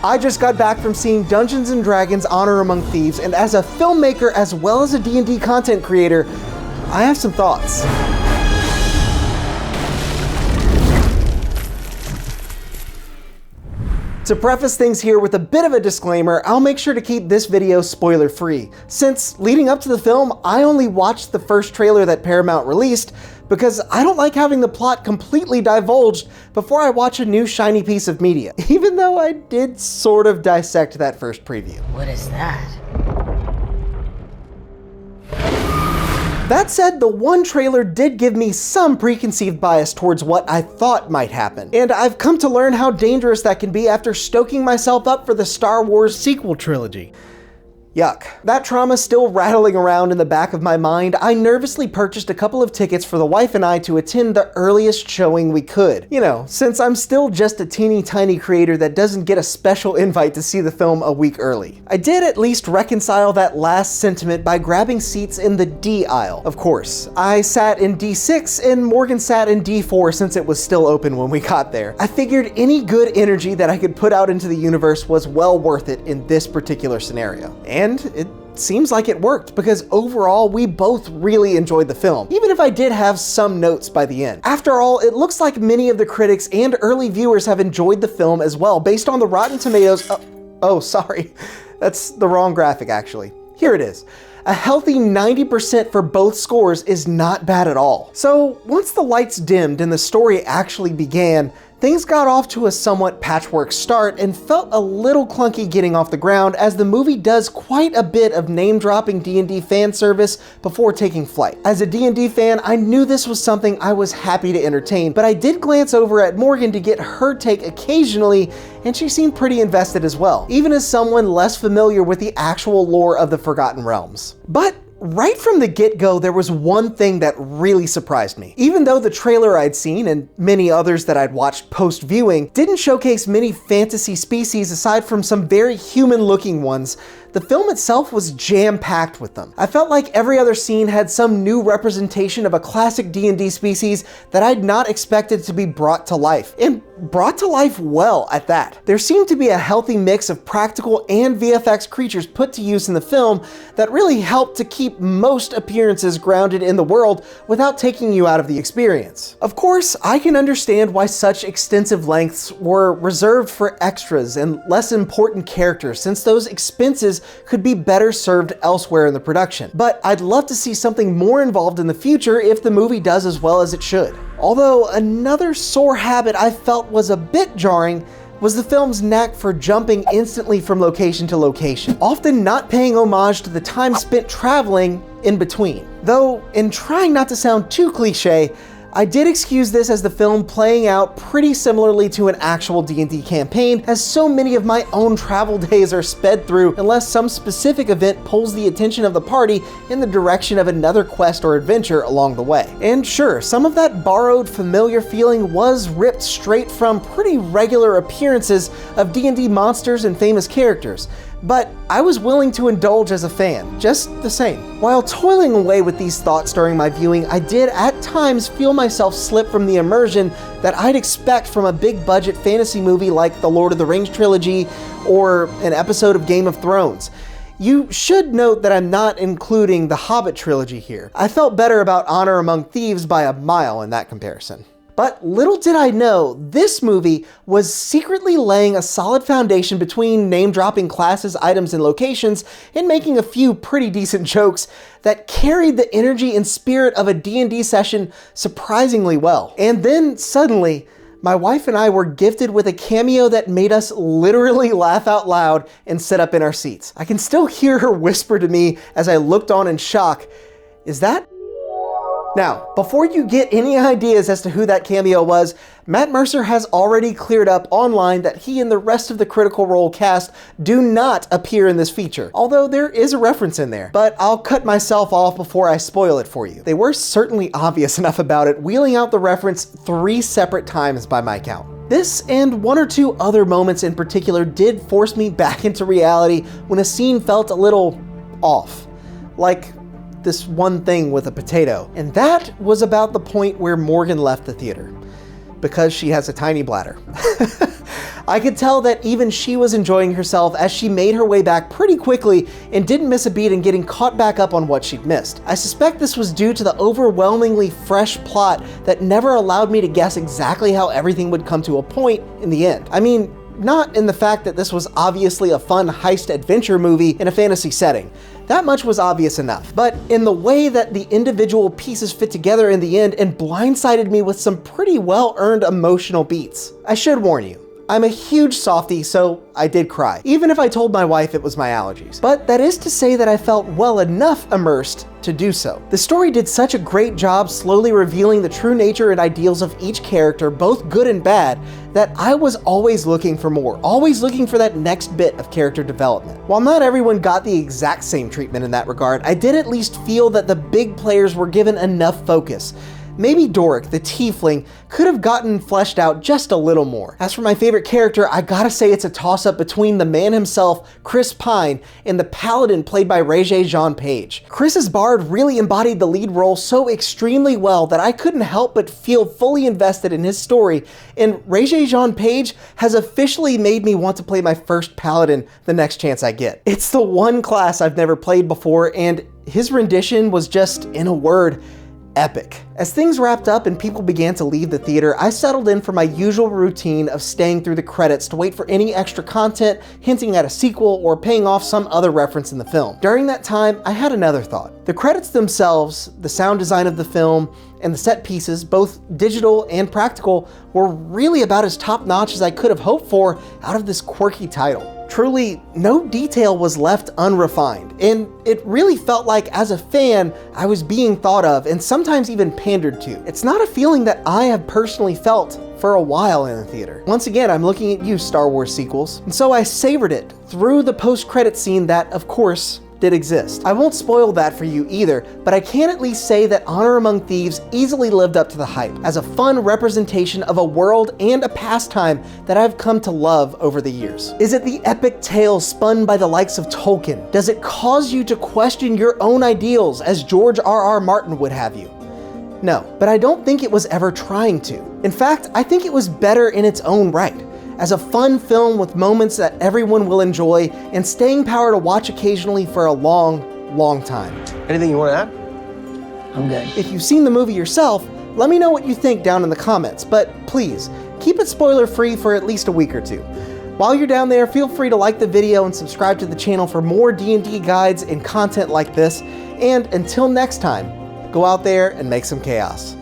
I just got back from seeing Dungeons & Dragons Honor Among Thieves, and as a filmmaker as well as a D&D content creator, I have some thoughts. To preface things here with a bit of a disclaimer, I'll make sure to keep this video spoiler-free, since leading up to the film, I only watched the first trailer that Paramount released because I don't like having the plot completely divulged before I watch a new shiny piece of media, even though I did sort of dissect that first preview. What is that? That said, the one trailer did give me some preconceived bias towards what I thought might happen, and I've come to learn how dangerous that can be after stoking myself up for the Star Wars sequel trilogy. Yuck. That trauma still rattling around in the back of my mind, I nervously purchased a couple of tickets for the wife and I to attend the earliest showing we could. You know, since I'm still just a teeny tiny creator that doesn't get a special invite to see the film a week early. I did at least reconcile that last sentiment by grabbing seats in the D aisle. Of course, I sat in D6 and Morgan sat in D4 since it was still open when we got there. I figured any good energy that I could put out into the universe was well worth it in this particular scenario. And it seems like it worked, because overall we both really enjoyed the film, even if I did have some notes by the end. After all, it looks like many of the critics and early viewers have enjoyed the film as well, based on the Rotten Tomatoes. Oh, sorry, that's the wrong graphic actually. Here it is. A healthy 90% for both scores is not bad at all. So once the lights dimmed and the story actually began, things got off to a somewhat patchwork start and felt a little clunky getting off the ground, as the movie does quite a bit of name-dropping D&D fan service before taking flight. As a D&D fan, I knew this was something I was happy to entertain, but I did glance over at Morgan to get her take occasionally, and she seemed pretty invested as well, even as someone less familiar with the actual lore of the Forgotten Realms. But right from the get-go, there was one thing that really surprised me. Even though the trailer I'd seen, and many others that I'd watched post-viewing, didn't showcase many fantasy species aside from some very human-looking ones, the film itself was jam-packed with them. I felt like every other scene had some new representation of a classic D&D species that I'd not expected to be brought to life, and brought to life well at that. There seemed to be a healthy mix of practical and VFX creatures put to use in the film that really helped to keep most appearances grounded in the world without taking you out of the experience. Of course, I can understand why such extensive lengths were reserved for extras and less important characters, since those expenses could be better served elsewhere in the production. But I'd love to see something more involved in the future if the movie does as well as it should. Although another sore habit I felt was a bit jarring was the film's knack for jumping instantly from location to location, often not paying homage to the time spent traveling in between. Though, in trying not to sound too cliche, I did excuse this as the film playing out pretty similarly to an actual D&D campaign, as so many of my own travel days are sped through unless some specific event pulls the attention of the party in the direction of another quest or adventure along the way. And sure, some of that borrowed familiar feeling was ripped straight from pretty regular appearances of D&D monsters and famous characters, but I was willing to indulge as a fan, just the same. While toiling away with these thoughts during my viewing, I did at times feel myself slip from the immersion that I'd expect from a big budget fantasy movie like the Lord of the Rings trilogy or an episode of Game of Thrones. You should note that I'm not including the Hobbit trilogy here. I felt better about Honor Among Thieves by a mile in that comparison. But little did I know, this movie was secretly laying a solid foundation between name-dropping classes, items, and locations, and making a few pretty decent jokes that carried the energy and spirit of a D&D session surprisingly well. And then, suddenly, my wife and I were gifted with a cameo that made us literally laugh out loud and sit up in our seats. I can still hear her whisper to me as I looked on in shock, "Is that?" Now, before you get any ideas as to who that cameo was, Matt Mercer has already cleared up online that he and the rest of the Critical Role cast do not appear in this feature, although there is a reference in there. But I'll cut myself off before I spoil it for you. They were certainly obvious enough about it, wheeling out the reference 3 separate times by my count. This and one or two other moments in particular did force me back into reality when a scene felt a little off. Like this one thing with a potato. And that was about the point where Morgan left the theater, because she has a tiny bladder. I could tell that even she was enjoying herself as she made her way back pretty quickly and didn't miss a beat in getting caught back up on what she'd missed. I suspect this was due to the overwhelmingly fresh plot that never allowed me to guess exactly how everything would come to a point in the end. I mean, not in the fact that this was obviously a fun heist adventure movie in a fantasy setting. That much was obvious enough, but in the way that the individual pieces fit together in the end and blindsided me with some pretty well-earned emotional beats. I should warn you, I'm a huge softie, so I did cry, even if I told my wife it was my allergies. But that is to say that I felt well enough immersed to do so. The story did such a great job slowly revealing the true nature and ideals of each character, both good and bad, that I was always looking for more, always looking for that next bit of character development. While not everyone got the exact same treatment in that regard, I did at least feel that the big players were given enough focus. Maybe Doric, the tiefling, could have gotten fleshed out just a little more. As for my favorite character, I gotta say it's a toss-up between the man himself, Chris Pine, and the paladin played by regé-jean Page. Chris's bard really embodied the lead role so extremely well that I couldn't help but feel fully invested in his story, and regé-jean Page has officially made me want to play my first paladin the next chance I get. It's the one class I've never played before, and his rendition was just, in a word, epic. As things wrapped up and people began to leave the theater, I settled in for my usual routine of staying through the credits to wait for any extra content hinting at a sequel or paying off some other reference in the film. During that time, I had another thought. The credits themselves, the sound design of the film, and the set pieces, both digital and practical, were really about as top-notch as I could have hoped for out of this quirky title. Truly, no detail was left unrefined, and it really felt like, as a fan, I was being thought of and sometimes even pandered to. It's not a feeling that I have personally felt for a while in the theater. Once again, I'm looking at you, Star Wars sequels, and so I savored it through the post-credit scene that, of course, did exist. I won't spoil that for you either, but I can at least say that Honor Among Thieves easily lived up to the hype as a fun representation of a world and a pastime that I've come to love over the years. Is it the epic tale spun by the likes of Tolkien? Does it cause you to question your own ideals as George R.R. Martin would have you? No, but I don't think it was ever trying to. In fact, I think it was better in its own right, as a fun film with moments that everyone will enjoy and staying power to watch occasionally for a long, long time. Anything you want to add? I'm good. If you've seen the movie yourself, let me know what you think down in the comments, but please, keep it spoiler-free for at least a week or two. While you're down there, feel free to like the video and subscribe to the channel for more D&D guides and content like this, and until next time, go out there and make some chaos.